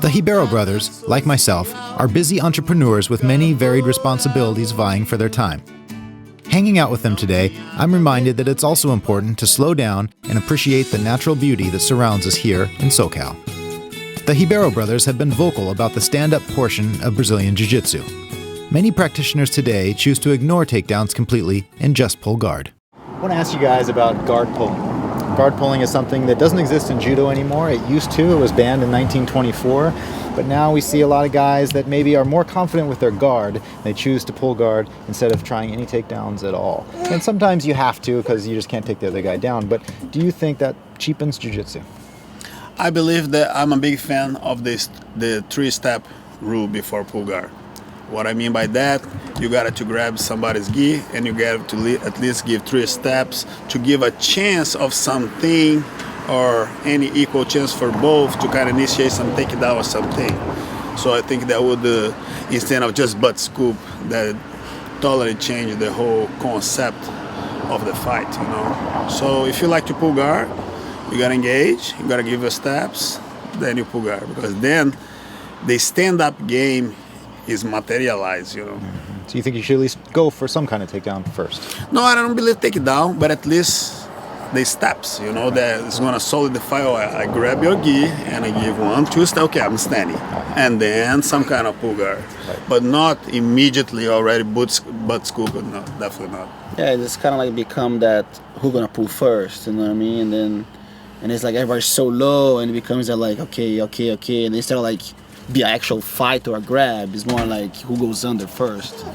The Ribeiro brothers, like myself, are busy entrepreneurs with many varied responsibilities vying for their time. Hanging out with them today, I'm reminded that it's also important to slow down and appreciate the natural beauty that surrounds us here in SoCal. The Ribeiro brothers have been vocal about the stand-up portion of Brazilian Jiu Jitsu. Many practitioners today choose to ignore takedowns completely and just pull guard. I want to ask you guys about guard pulling. Guard pulling is something that doesn't exist in judo anymore. It used to. It was banned in 1924. But now we see a lot of guys that maybe are more confident with their guard. They choose to pull guard instead of trying any takedowns at all. And sometimes you have to because you just can't take the other guy down. But do you think that cheapens jiu-jitsu? I believe that I'm a big fan of the three-step rule before pull guard. What I mean by that, you got to grab somebody's gi and you got to at least give 3 steps to give a chance of something or any equal chance for both to kind of initiate some takedown or something. So I think that would, instead of just butt scoop, that totally change the whole concept of the fight, you know. So if you like to pull guard, you got to engage, you got to give your steps, then you pull guard. Because then the stand-up game is materialized, you know. So you think you should at least go for some kind of takedown first? No, I don't believe takedown, but at least the steps, you know, that is going to solidify. I grab your gi and I give 1, 2 steps. Okay, I'm standing, and then some kind of pull guard, but not immediately already butt scoop. No, definitely not. Yeah, it's kind of like become that who gonna pull first, you know what I mean? And it's like everybody's so low, and it becomes that like okay, and instead of like be an actual fight or a grab, it's more like who goes under first,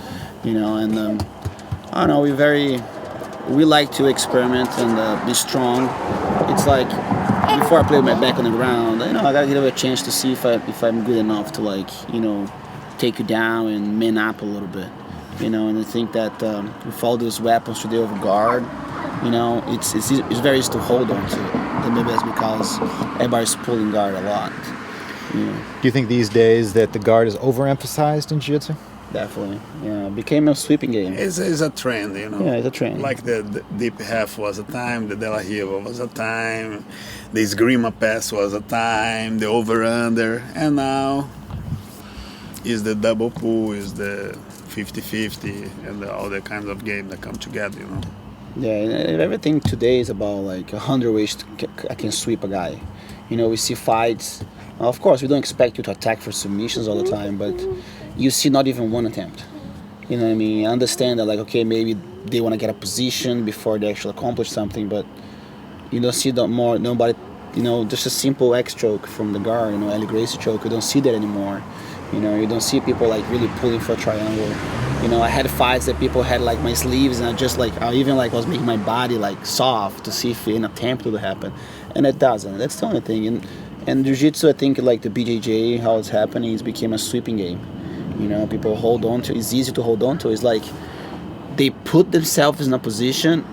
you know. And I don't know, we like to experiment and be strong. It's like before I play with my back on the ground, you know, I gotta give it a chance to see if I'm good enough to, like, you know, take you down and man up a little bit, you know. And I think that with all those weapons today over guard, you know, it's very easy to hold on to. And maybe that's because everybody's pulling guard a lot. Yeah. Do you think these days that the guard is overemphasized in jiu-jitsu? Definitely, yeah. It became a sweeping game. It's a trend, you know. Yeah, it's a trend. Like the deep half was a time, the De La Riva was a time, the Esgrima pass was a time, the over-under, and now is the double pull, is the 50-50, and all the kinds of games that come together, you know. Yeah, and everything today is about like 100 ways I can sweep a guy. You know, we see fights. Of course, we don't expect you to attack for submissions all the time, but you see not even one attempt. You know what I mean? I understand that, like, okay, maybe they want to get a position before they actually accomplish something, but you don't see nobody, you know, just a simple X choke from the guard, you know, Ellie Gracie choke. You don't see that anymore. You know, you don't see people like really pulling for a triangle. You know, I had fights that people had like my sleeves, and I even was making my body like soft to see if an attempt would happen, and it doesn't. That's the only thing. And jiu-jitsu, I think, like the BJJ, how it's happening, it's became a sweeping game. You know, people hold on to. It's easy to hold on to. It's like they put themselves in a position,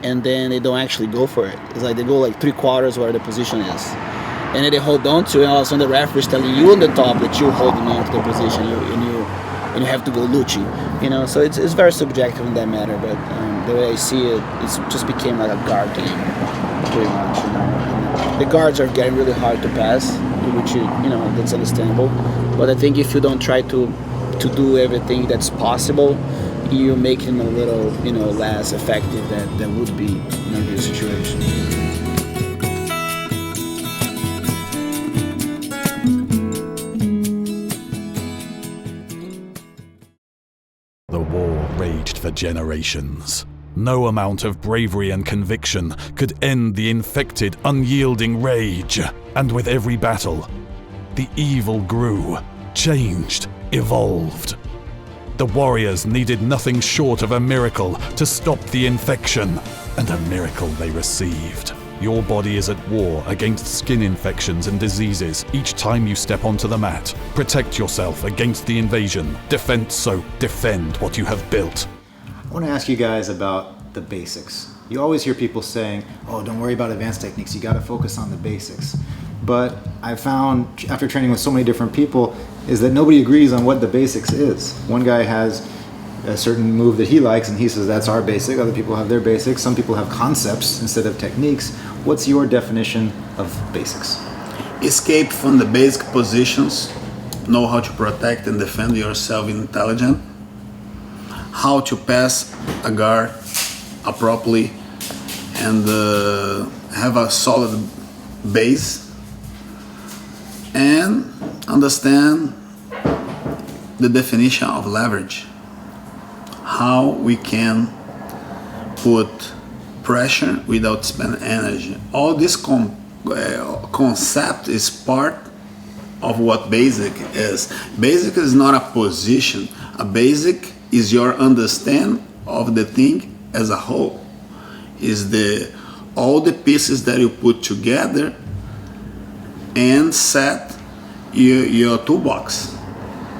and then they don't actually go for it. It's like they go like 3/4 where the position is, and then they hold on to it, and all of a sudden the referee is telling you on the top that you're holding on to the position, and you have to go luchi. You know, so it's very subjective in that matter. But the way I see it, it's just became like a guard game, pretty much. You know. The guards are getting really hard to pass, which you know, that's understandable. But I think if you don't try to do everything that's possible, you make him a little, you know, less effective than would be in a real situation. The war raged for generations. No amount of bravery and conviction could end the infected, unyielding rage. And with every battle, the evil grew, changed, evolved. The warriors needed nothing short of a miracle to stop the infection, and a miracle they received. Your body is at war against skin infections and diseases each time you step onto the mat. Protect yourself against the invasion. Defend what you have built. I want to ask you guys about the basics. You always hear people saying, oh, don't worry about advanced techniques, you got to focus on the basics. But I found, after training with so many different people, is that nobody agrees on what the basics is. One guy has a certain move that he likes and he says that's our basic. Other people have their basics. Some people have concepts instead of techniques. What's your definition of basics? escape from the basic positions, know how to protect and defend yourself intelligent, how to pass a guard appropriately and have a solid base, and understand the definition of leverage, how we can put pressure without spending energy. All this concept is part of what basic is. Basic is not a position. A basic is your understanding of the thing as a whole. Is all the pieces that you put together and set your toolbox,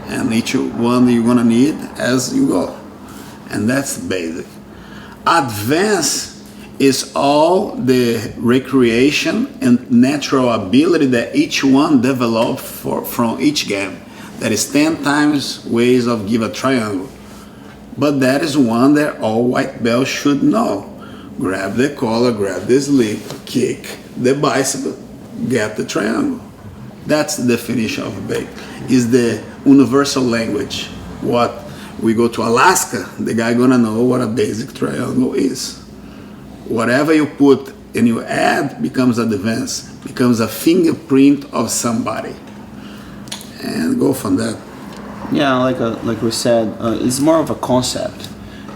and each one you're gonna need as you go, and that's basic. Advanced is all the recreation and natural ability that each one developed from each game. That is 10 times ways of give a triangle, but that is one that all white belts should know. Grab the collar, grab the sleeve, kick the bicep, get the triangle. That's the definition of basic. Is the universal language. What we go to Alaska, the guy gonna know what a basic triangle is. Whatever you put and you add becomes advanced, becomes a fingerprint of somebody, and go from that. Yeah, like we said, it's more of a concept.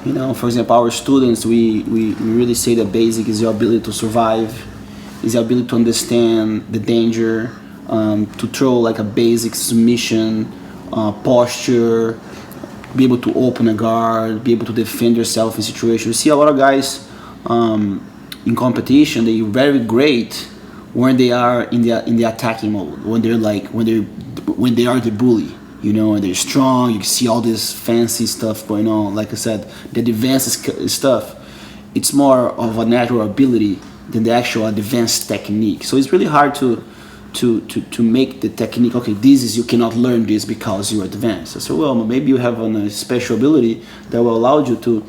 You know, for example, our students, we really say that basic is your ability to survive, is the ability to understand the danger, to throw like a basic submission, posture, be able to open a guard, be able to defend yourself in situations. You see a lot of guys in competition, they're very great when they are in the attacking mode, when they are the bully. You know, and they're strong. You can see all this fancy stuff going on. Like I said, the advanced stuff, it's more of a natural ability than the actual advanced technique. So it's really hard to make the technique. Okay, you cannot learn this because you're advanced. So well, maybe you have a special ability that will allow you to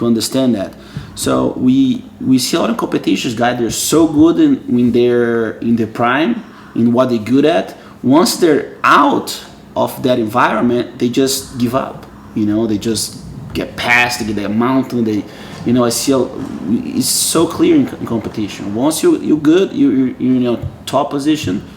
understand that. So we see a lot of competitions, guys. They're so good when they're in the prime, in what they're good at. Once they're out of that environment, they just give up. You know, they just get past, they get that mountain. I see it's so clear in competition. Once you're good, you're in your top position,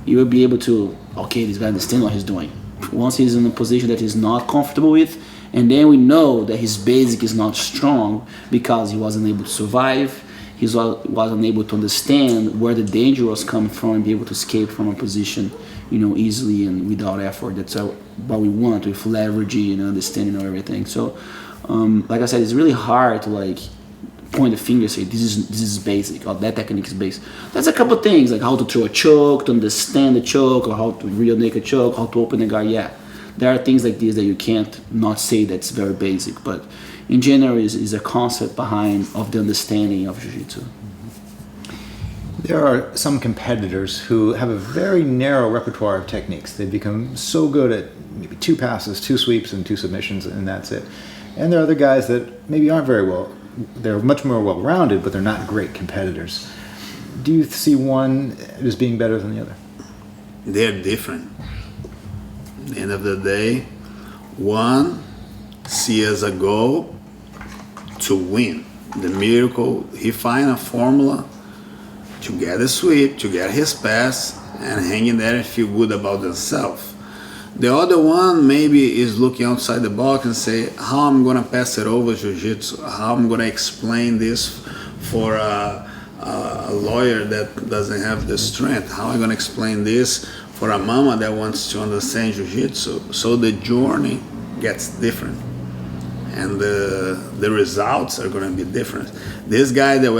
you will be able to, okay, this guy understands what he's doing. Once he's in a position that he's not comfortable with, and then we know that his basic is not strong because he wasn't able to survive, he wasn't able to understand where the danger was coming from and be able to escape from a position, easily and without effort. That's what we want with leverage and understanding of everything. So, like I said, it's really hard to point the finger and say this is basic or that technique is basic. That's a couple of things like how to throw a choke, to understand the choke, or how to real make a choke, how to open the guard. Yeah, there are things like this that you can't not say that's very basic, but in general is a concept behind of the understanding of Jiu-Jitsu. There are some competitors who have a very narrow repertoire of techniques. They become so good at maybe 2 passes, 2 sweeps, and 2 submissions, and that's it. And there are other guys that maybe aren't very well. They're much more well-rounded, but they're not great competitors. Do you see one as being better than the other? They're different. At the end of the day, one sees as a goal to win. The miracle, he find a formula to get a sweep, to get his pass, and hang in there and feel good about themselves. The other one maybe is looking outside the box and say, how I'm gonna pass it over Jiu-Jitsu, how I'm gonna explain this for a lawyer that doesn't have the strength, how I'm gonna explain this for a mama that wants to understand Jiu-Jitsu. So the journey gets different, and the results are gonna be different. This guy that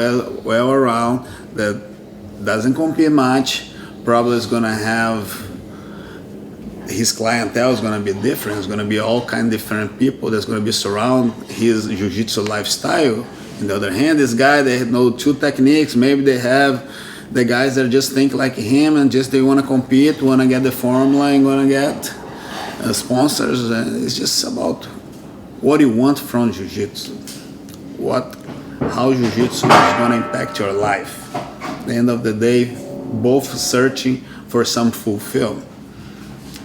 well around, that doesn't compete much, probably is gonna have, his clientele is gonna be different. It's gonna be all kind of different people that's gonna be surround his jiu-jitsu lifestyle. On the other hand, this guy, they know 2 techniques, maybe they have the guys that just think like him and just they wanna compete, wanna get the formula and wanna get sponsors. And it's just about what you want from jiu-jitsu, how jiu-jitsu is gonna impact your life. At the end of the day, both searching for some fulfill,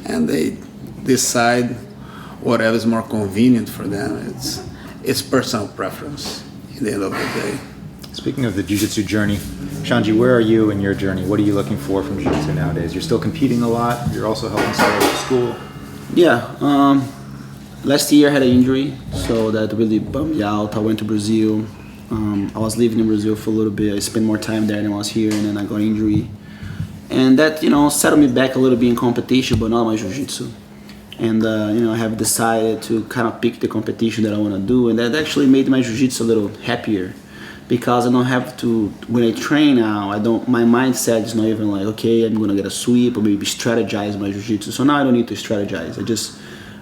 and they decide whatever is more convenient for them. It's personal preference at the end of the day. Speaking of the jiu-jitsu journey, Xande, where are you in your journey? What are you looking for from jiu-jitsu nowadays? You're still competing a lot. You're also helping Saulo with school. Yeah. Last year I had an injury, so that really bummed me out. I went to Brazil. I was living in Brazil for a little bit. I spent more time there than I was here, and then I got injury. And that, settled me back a little bit in competition, but not my jiu-jitsu. And, I have decided to kind of pick the competition that I want to do, and that actually made my jiu-jitsu a little happier, because I don't have to, when I train now, my mindset is not even like, okay, I'm going to get a sweep or maybe strategize my jiu-jitsu. So now I don't need to strategize.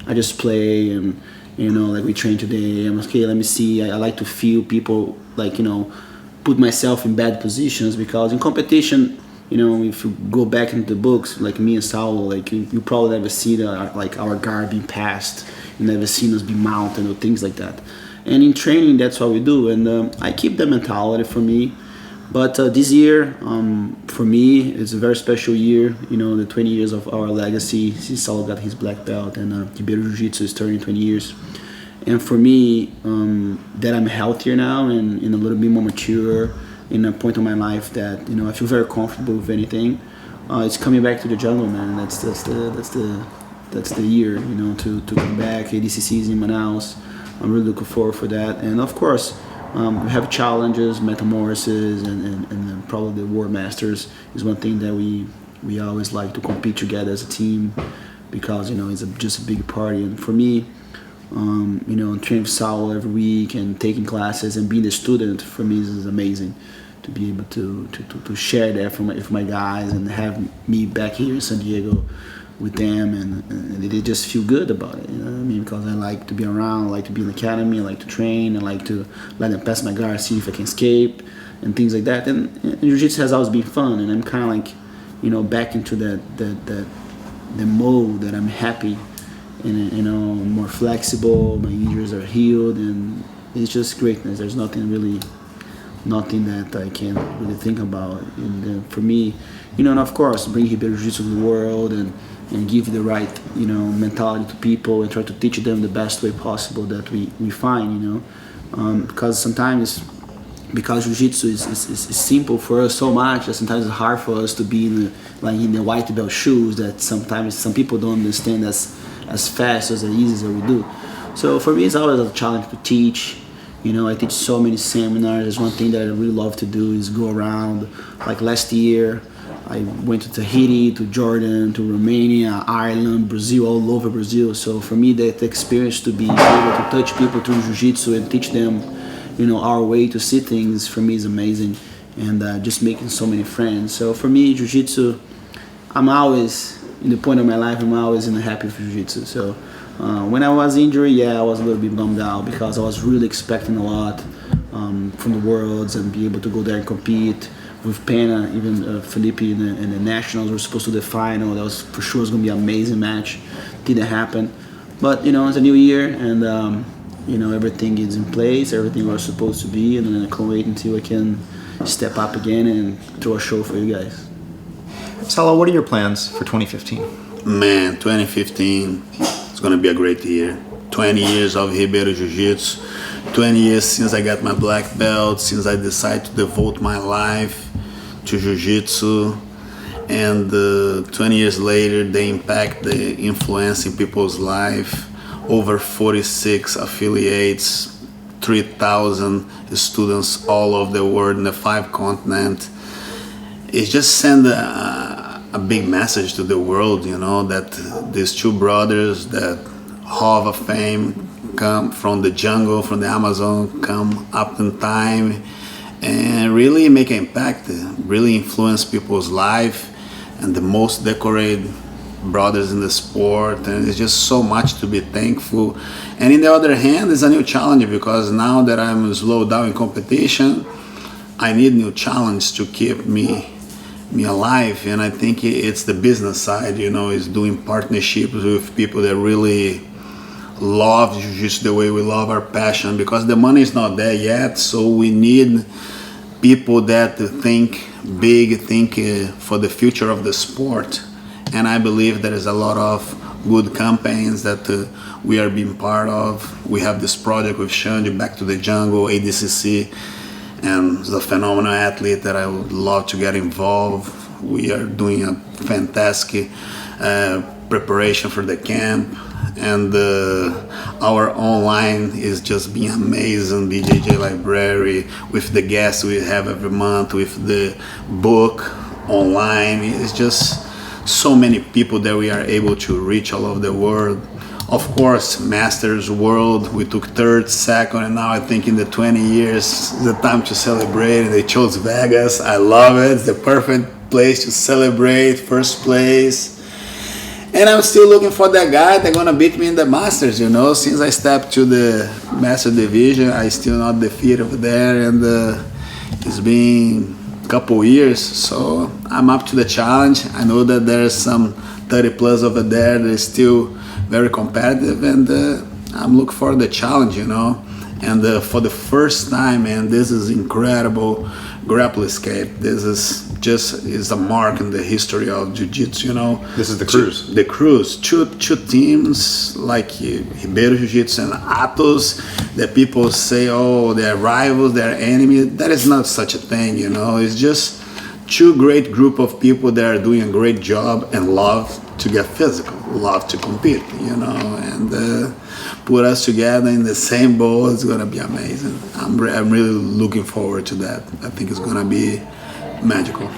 I just play, and like we train today. I'm okay. Let me see. I like to feel people, like put myself in bad positions, because in competition, if you go back into the books, like me and Saulo, like you probably never see our guard being passed. You never seen us be mounted or things like that. And in training, that's what we do. And I keep that mentality for me. But this year, for me, it's a very special year. The 20 years of our legacy since Saulo got his black belt, and Ribeiro Jiu-Jitsu is turning 20 years. And for me, that I'm healthier now and a little bit more mature, in a point of my life that I feel very comfortable with anything. It's coming back to the jungle, man. That's the year, to come back. ADCC is in Manaus. I'm really looking forward for that. And of course, we have challenges, metamorphoses, and probably the War Masters is one thing that we always like to compete together as a team, because it's just a big party. And for me, training with Saulo every week and taking classes and being a student, for me is amazing. To be able to share that with my guys and have me back here in San Diego with them, and they just feel good about it. Because I like to be around, I like to be in the academy, I like to train, I like to let them pass my guard, see if I can escape, and things like that. And Jiu-Jitsu has always been fun, and I'm kind of like, back into that mode that I'm happy, and more flexible. My injuries are healed, and it's just greatness. There's nothing that I can really think about. And for me, and of course, bring Ribeiro Jiu-Jitsu to the world and give the right, mentality to people and try to teach them the best way possible that we find, because sometimes, because Jiu-Jitsu is simple for us so much that sometimes it's hard for us to be in the white belt shoes that sometimes some people don't understand as fast, as easy as we do. So for me, it's always a challenge to teach. I teach so many seminars. There's one thing that I really love to do is go around. Like last year, I went to Tahiti, to Jordan, to Romania, Ireland, Brazil, all over Brazil. So for me, that experience to be able to touch people through Jiu-Jitsu and teach them, our way to see things, for me is amazing. And just making so many friends. So for me, Jiu-Jitsu, I'm always, in the point of my life, I'm always happy for Jiu-Jitsu. So when I was injured, I was a little bit bummed out, because I was really expecting a lot from the Worlds and be able to go there and compete with Pena, even Felipe in the Nationals. Were supposed to do the final. That was for sure was going to be an amazing match. Didn't happen. But, it's a new year, and, everything is in place, everything was supposed to be, and then I can't wait until I can step up again and throw a show for you guys. Saulo, what are your plans for 2015? Man, 2015 is going to be a great year. 20 years of Ribeiro Jiu-Jitsu, 20 years since I got my black belt, since I decided to devote my life to Jiu-Jitsu, and 20 years later, the impact, the influence in people's life, over 46 affiliates, 3,000 students all over the world in the 5 continents. It just send a big message to the world, that these two brothers that Hall of Fame come from the jungle, from the Amazon, come up in time and really make an impact, really influence people's life, and the most decorated brothers in the sport, and it's just so much to be thankful. And in the other hand, it's a new challenge, because now that I'm slowed down in competition, I need new challenge to keep me alive. And I think it's the business side, is doing partnerships with people that really love Jiu-Jitsu the way we love our passion, because the money is not there yet. So we need people that think big thing for the future of the sport, and I believe there is a lot of good campaigns that we are being part of. We have this project with Xande, Back to the Jungle, ADCC, and he's a phenomenal athlete that I would love to get involved. We are doing a fantastic preparation for the camp, and our online is just being amazing. BJJ library with the guests we have every month, with the book online. It's just so many people that we are able to reach all over the world. Of course, Masters World, we took third, second, and now I think in the 20 years, the time to celebrate. They chose Vegas. I love it. It's the perfect place to celebrate, first place. And I'm still looking for that guy that's gonna beat me in the Masters, you know. Since I stepped to the Master Division, I still not defeated over there, and it's been a couple years, so I'm up to the challenge. I know that there's some 30 plus over there that is still very competitive, and I'm looking for the challenge, you know. And for the first time, man, this is incredible grapple escape. This is a mark in the history of jiu-jitsu, you know. This is the cruise. The cruise. Two teams like Ribeiro Jiu-Jitsu and Atos that people say, oh, they're rivals, they're enemies. That is not such a thing, you know. It's just two great group of people that are doing a great job and love to get physical, love to compete, you know, and put us together in the same bowl. It's gonna be amazing. I'm really looking forward to that. I think it's gonna be magical.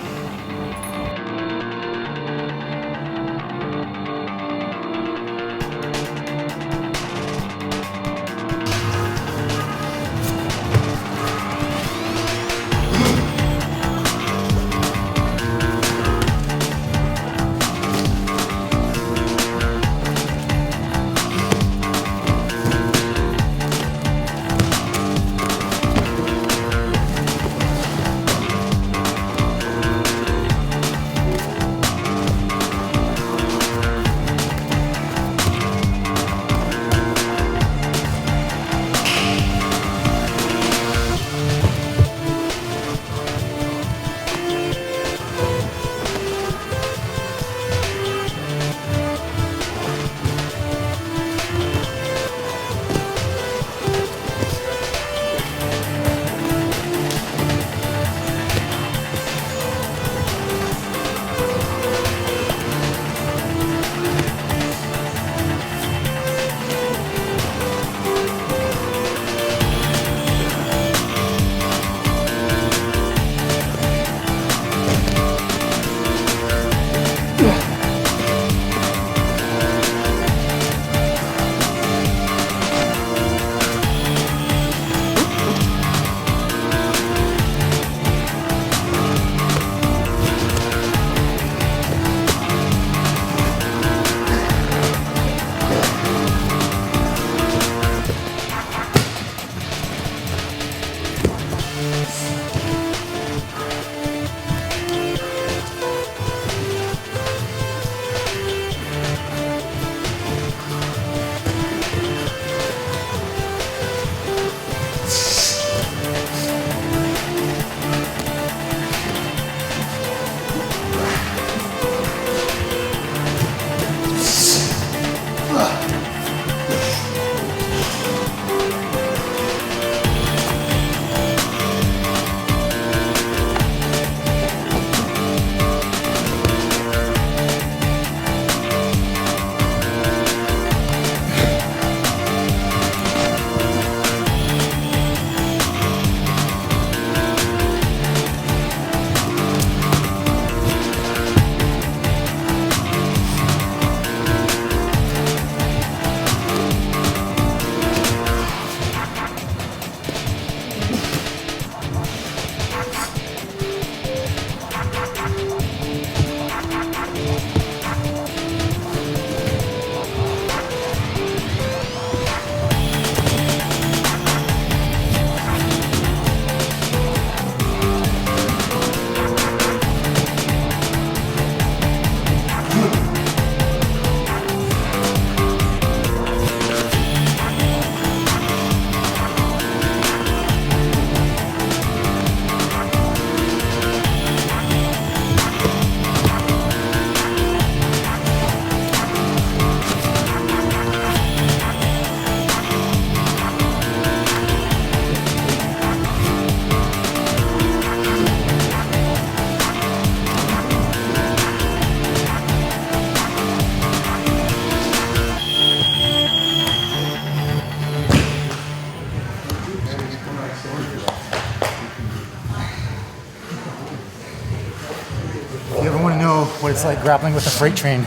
it's like grappling with a freight train.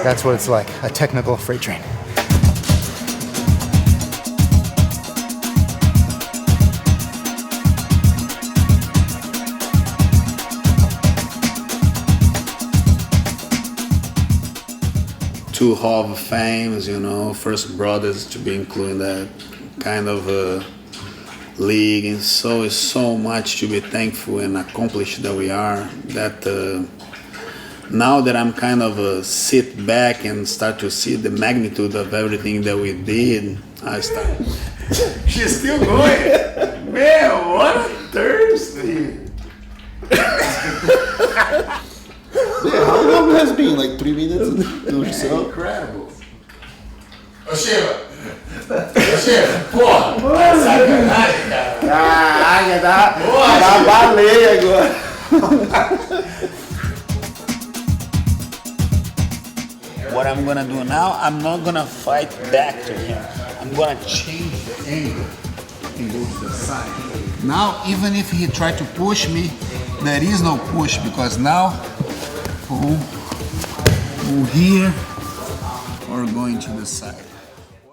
That's what it's like, a technical freight train. Two Hall of Fames, you know, first brothers to be included in that kind of league, and so it's so much to be thankful and accomplished that we are. That now that I'm kind of sit back and start to see the magnitude of everything that we did, I start. She's still going, man. What a thirsty. Yeah, how long has it been? Like 3 minutes? Incredible. Oxê, porra, sacanagem, cara. Caraca, tá baleia agora. What I'm gonna do now, I'm not gonna fight back to him. I'm gonna change the angle and go to the side. Now, even if he try to push me, there is no push because now, pull here or going to the side.